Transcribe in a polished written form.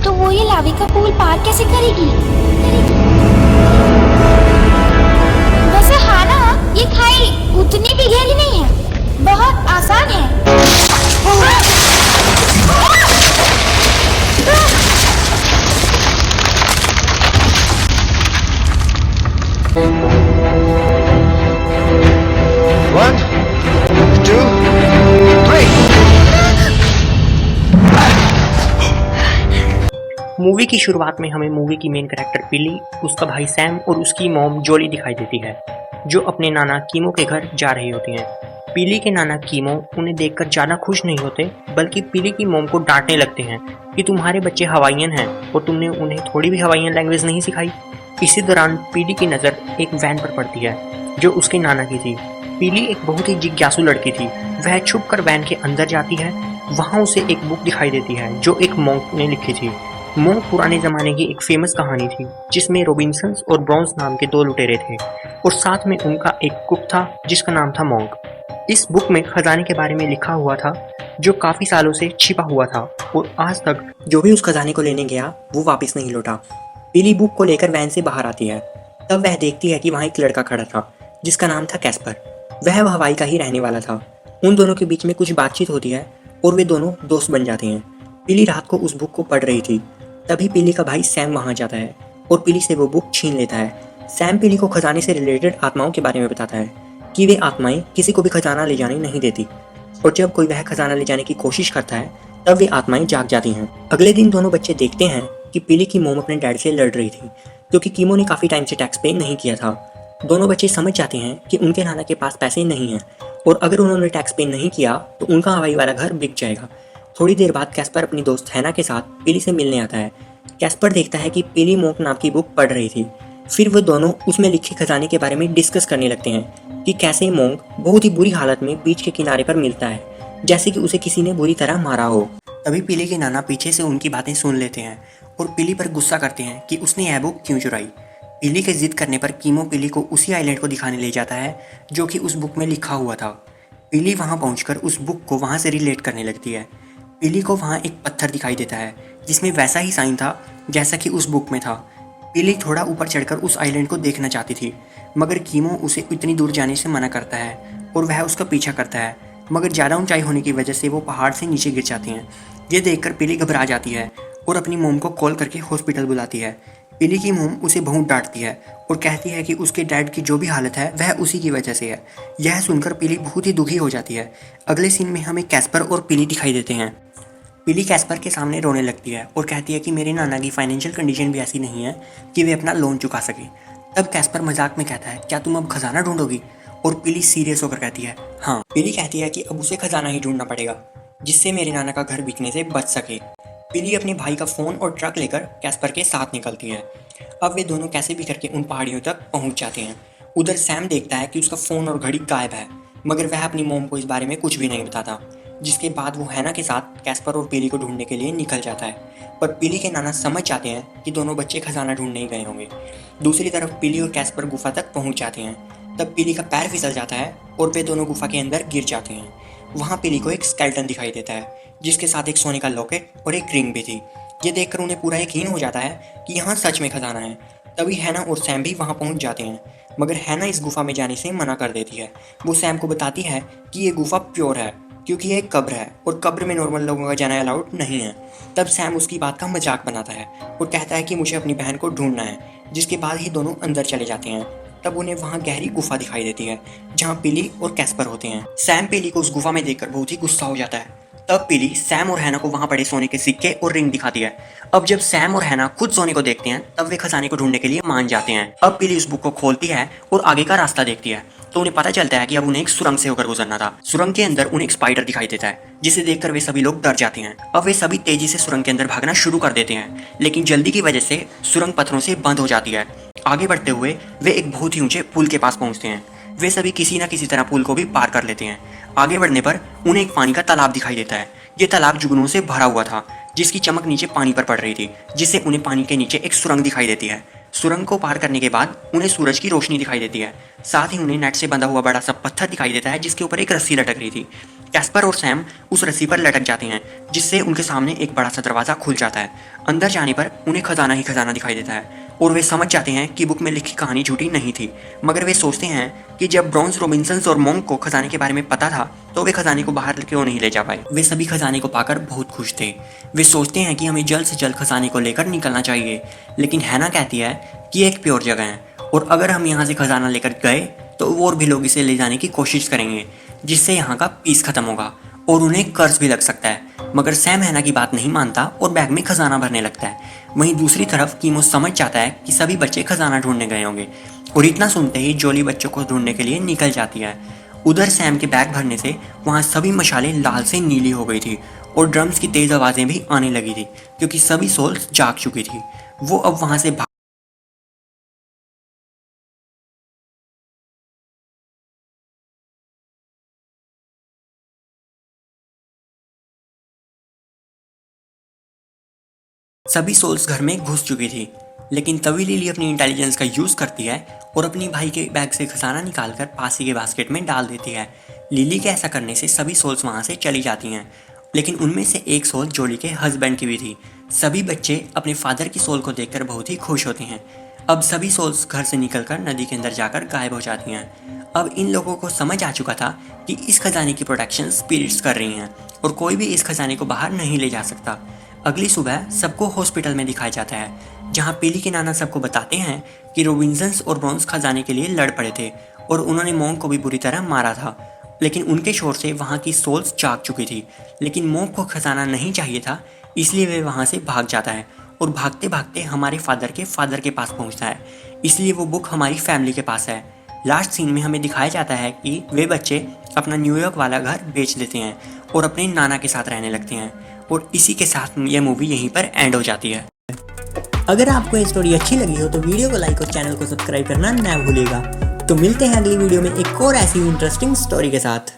तो वो ये लावी का पुल पार कैसे करेगी? वैसे हाँ ना, ये खाई उतनी भी गहरी नहीं है, बहुत आसान है। One, two, three. मूवी की शुरुआत में हमें मूवी की मेन कैरेक्टर पिली, उसका भाई सैम और उसकी मॉम जोली दिखाई देती है, जो अपने नाना कीमो के घर जा रही होती हैं। पिली के नाना कीमो उन्हें देखकर ज़्यादा खुश नहीं होते, बल्कि पिली की मॉम को डांटने लगते हैं कि तुम्हारे बच्चे हवाईयन हैं और तुमने उन्हें थोड़ी भी हवाईयन लैंग्वेज नहीं सिखाई। इसी दौरान पिली की नज़र एक वैन पर पड़ती है जो उसके नाना की थी। पिली एक बहुत ही जिज्ञासु लड़की थी। वह छुपकर वैन के अंदर जाती है। वहाँ उसे एक बुक दिखाई देती है जो एक मॉन्क ने लिखी थी। मॉन्क पुराने ज़माने की एक फेमस कहानी थी जिसमें रॉबिन्सन्स और ब्रॉन्स नाम के दो लुटेरे थे और साथ में उनका एक कुक था जिसका नाम था मॉन्क। इस बुक में खजाने के बारे में लिखा हुआ था जो काफ़ी सालों से छिपा हुआ था और आज तक जो भी उस खजाने को लेने गया वो वापस नहीं लौटा। पिली बुक को लेकर वैन से बाहर आती है। तब वह देखती है कि वहाँ एक लड़का खड़ा था जिसका नाम था कैस्पर। वह हवाई का ही रहने वाला था। उन दोनों के बीच में कुछ बातचीत होती है और वे दोनों दोस्त बन जाते हैं। पिली रात को उस बुक को पढ़ रही थी। तभी पिली का भाई सैम वहाँ जाता है और पिली से वो बुक छीन लेता है। सैम पिली को खजाने से रिलेटेड आत्माओं के बारे में बताता है कि वे आत्माएं किसी को भी खजाना ले जाने नहीं देती और जब कोई वह खजाना ले जाने की कोशिश करता है तब वे आत्माएं जाग जाती हैं। अगले दिन दोनों बच्चे देखते हैं कि पिली की मोम अपने डैड से लड़ रही थी क्योंकि कीमो ने काफ़ी टाइम से टैक्स पे नहीं किया था। दोनों बच्चे समझ जाते हैं कि उनके नाना के पास पैसे नहीं हैं और अगर उन्होंने टैक्स पे नहीं किया तो उनका हवाई वाला घर बिक जाएगा। थोड़ी देर बाद कैस्पर अपनी दोस्त हैना के साथ पिली से मिलने आता है। कैस्पर देखता है कि पिली मोंक नाम की बुक पढ़ रही थी। फिर वो दोनों उसमें लिखे खजाने के बारे में डिस्कस करने लगते हैं कि कैसे मोंक बहुत ही बुरी हालत में बीच के किनारे पर मिलता है, जैसे कि उसे किसी ने बुरी तरह मारा हो। तभी पिली के नाना पीछे से उनकी बातें सुन लेते हैं और पिली पर गुस्सा करते हैं कि उसने यह बुक क्यों चुराई। पिली के जिद करने पर कीमो पिली को उसी आइलैंड को दिखाने ले जाता है जो कि उस बुक में लिखा हुआ था। पिली वहाँ पहुँचकर उस बुक को वहाँ से रिलेट करने लगती है। पिली को वहाँ एक पत्थर दिखाई देता है जिसमें वैसा ही साइन था जैसा कि उस बुक में था। पिली थोड़ा ऊपर चढ़कर उस आइलैंड को देखना चाहती थी मगर कीमो उसे इतनी दूर जाने से मना करता है और वह उसका पीछा करता है, मगर ज़्यादा ऊंचाई होने की वजह से वो पहाड़ से नीचे गिर जाती हैं। ये देखकर पिली घबरा जाती है और अपनी मोम को कॉल करके हॉस्पिटल बुलाती है। पिली की मोम उसे बहुत डांटती है और कहती है कि उसके डैड की जो भी हालत है वह उसी की वजह से है। यह सुनकर पिली बहुत ही दुखी हो जाती है। अगले सीन में हमें कैस्पर और पिली दिखाई देते हैं। पिली कैस्पर के सामने रोने लगती है और कहती है कि मेरे नाना की फाइनेंशियल कंडीशन भी ऐसी नहीं है कि वे अपना लोन चुका सके। तब कैस्पर मजाक में कहता है क्या तुम अब खजाना ढूंढोगी? और पिली सीरियस होकर कहती है हाँ। पिली कहती है कि अब उसे खजाना ही ढूंढना पड़ेगा जिससे मेरे नाना का घर बिकने से बच सके। पिली अपने भाई का फ़ोन और ट्रक लेकर कैस्पर के साथ निकलती है। अब वे दोनों कैसे भी करके उन पहाड़ियों तक पहुंच जाते हैं। उधर सैम देखता है कि उसका फ़ोन और घड़ी गायब है, मगर वह अपनी मोम को इस बारे में कुछ भी नहीं बताता। जिसके बाद वो हैना के साथ कैस्पर और पिली को ढूंढने के लिए निकल जाता है। पर पिली के नाना समझ जाते हैं कि दोनों बच्चे खजाना ढूंढने ही गए होंगे। दूसरी तरफ पिली और कैस्पर गुफा तक पहुंच जाते हैं। तब पिली का पैर फिसल जाता है और वे दोनों गुफा के अंदर गिर जाते हैं। वहाँ पिली को एक स्केलेटन दिखाई देता है जिसके साथ एक सोने का लॉकेट और एक रिंग भी थी। ये देखकर उन्हें पूरा यकीन हो जाता है कि यहाँ सच में खजाना है। तभी हैना और सैम भी वहाँ पहुँच जाते हैं, मगर हैना इस गुफा में जाने से मना कर देती है। वो सैम को बताती है कि ये गुफा प्योर है क्योंकि ये एक कब्र है और कब्र में नॉर्मल लोगों का जाना अलाउड नहीं है। तब सैम उसकी बात का मजाक बनाता है और कहता है कि मुझे अपनी बहन को ढूंढना है, जिसके बाद ही दोनों अंदर चले जाते हैं। तब उन्हें वहाँ गहरी गुफा दिखाई देती है जहाँ पिली और कैस्पर होते हैं। सैम पिली को उस गुफा में देखकर बहुत ही गुस्सा हो जाता है। तब पिली सैम और हैना को वहाँ पड़े सोने के सिक्के और रिंग दिखाती है। अब जब सैम और हैना खुद सोने को देखते हैं तब वे खजाने को ढूंढने के लिए मान जाते हैं। अब पिली उस बुक को खोलती है और आगे का रास्ता देखती है तो उन्हें पता चलता है कि अब उन्हें एक सुरंग से होकर गुजरना था। सुरंग के अंदर उन्हें एक स्पाइडर दिखाई देता है जिसे देखकर वे सभी लोग डर जाते हैं। अब वे सभी तेजी से सुरंग के अंदर भागना शुरू कर देते हैं, लेकिन जल्दी की वजह से सुरंग पत्थरों से बंद हो जाती है। आगे बढ़ते हुए वे एक बहुत ही ऊंचे पुल के पास पहुंचते हैं। वे सभी किसी न किसी तरह पुल को भी पार कर लेते हैं। आगे बढ़ने पर उन्हें एक पानी का तालाब दिखाई देता है। ये तालाब जुगनू से भरा हुआ था जिसकी चमक नीचे पानी पर पड़ रही थी, जिससे उन्हें पानी के नीचे एक सुरंग दिखाई देती है। सुरंग को पार करने के बाद उन्हें सूरज की रोशनी दिखाई देती है। साथ ही उन्हें नेट से बंधा हुआ बड़ा सा पत्थर दिखाई देता है जिसके ऊपर एक रस्सी लटक रही थी। कैस्पर और सैम उस रस्सी पर लटक जाते हैं जिससे उनके सामने एक बड़ा सा दरवाजा खुल जाता है। अंदर जाने पर उन्हें खजाना ही खजाना दिखाई देता है और वे समझ जाते हैं कि बुक में लिखी कहानी झूठी नहीं थी। मगर वे सोचते हैं कि जब ब्रॉन्ज, रॉबिन्सन और मोंक को खजाने के बारे में पता था तो वे खजाने को बाहर क्यों नहीं ले जा पाए। वे सभी खजाने को पाकर बहुत खुश थे। वे सोचते हैं कि हमें जल्द से जल्द खजाने को लेकर निकलना चाहिए, लेकिन हैना कहती है कि एक प्योर जगह है और अगर हम यहाँ से खजाना लेकर गए तो और भी लोग इसे ले जाने की कोशिश करेंगे जिससे यहाँ का पीस खत्म होगा और उन्हें कर्ज भी लग सकता है। मगर सैम हैना की बात नहीं मानता और बैग में खजाना भरने लगता है। वहीं दूसरी तरफ कीमो समझ जाता है कि सभी बच्चे खजाना ढूंढने गए होंगे और इतना सुनते ही जोली बच्चों को ढूंढने के लिए निकल जाती है। उधर सैम के बैग भरने से वहाँ सभी मशालें लाल से नीली हो गई थी और ड्रम्स की तेज आवाज़ें भी आने लगी थी क्योंकि सभी सोल्स जाग चुकी थी। वो अब वहाँ से सभी सोल्स घर में घुस चुकी थी, लेकिन तभी लिली अपनी इंटेलिजेंस का यूज़ करती है और अपनी भाई के बैग से खजाना निकालकर पास ही के बास्केट में डाल देती है। लिली के ऐसा करने से सभी सोल्स वहाँ से चली जाती हैं, लेकिन उनमें से एक सोल जोली के हस्बैंड की भी थी। सभी बच्चे अपने फादर की सोल को देखकर बहुत ही खुश होते हैं। अब सभी सोल्स घर से निकलकर नदी के अंदर जाकर गायब हो जाती हैं। अब इन लोगों को समझ आ चुका था कि इस खजाने की प्रोटेक्शन स्पिरिट्स कर रही हैं और कोई भी इस खजाने को बाहर नहीं ले जा सकता। अगली सुबह सबको हॉस्पिटल में दिखाया जाता है जहां पीली के नाना सबको बताते हैं कि रॉबिन्सन्स और ब्रॉन्ज खजाने के लिए लड़ पड़े थे और उन्होंने मोंक को भी बुरी तरह मारा था, लेकिन उनके शोर से वहां की सोल्स जाग चुकी थी। लेकिन मोंक को खजाना नहीं चाहिए था, इसलिए वे वहां से भाग जाता है और भागते भागते हमारे फादर के पास पहुंचता है, इसलिए वो बुक हमारी फैमिली के पास है। लास्ट सीन में हमें दिखाया जाता है कि वे बच्चे अपना न्यूयॉर्क वाला घर बेच देते हैं और अपने नाना के साथ रहने लगते हैं और इसी के साथ यह मूवी यहीं पर एंड हो जाती है। अगर आपको ये स्टोरी अच्छी लगी हो तो वीडियो को लाइक और चैनल को सब्सक्राइब करना ना भूलिएगा। तो मिलते हैं अगली वीडियो में एक और ऐसी इंटरेस्टिंग स्टोरी के साथ।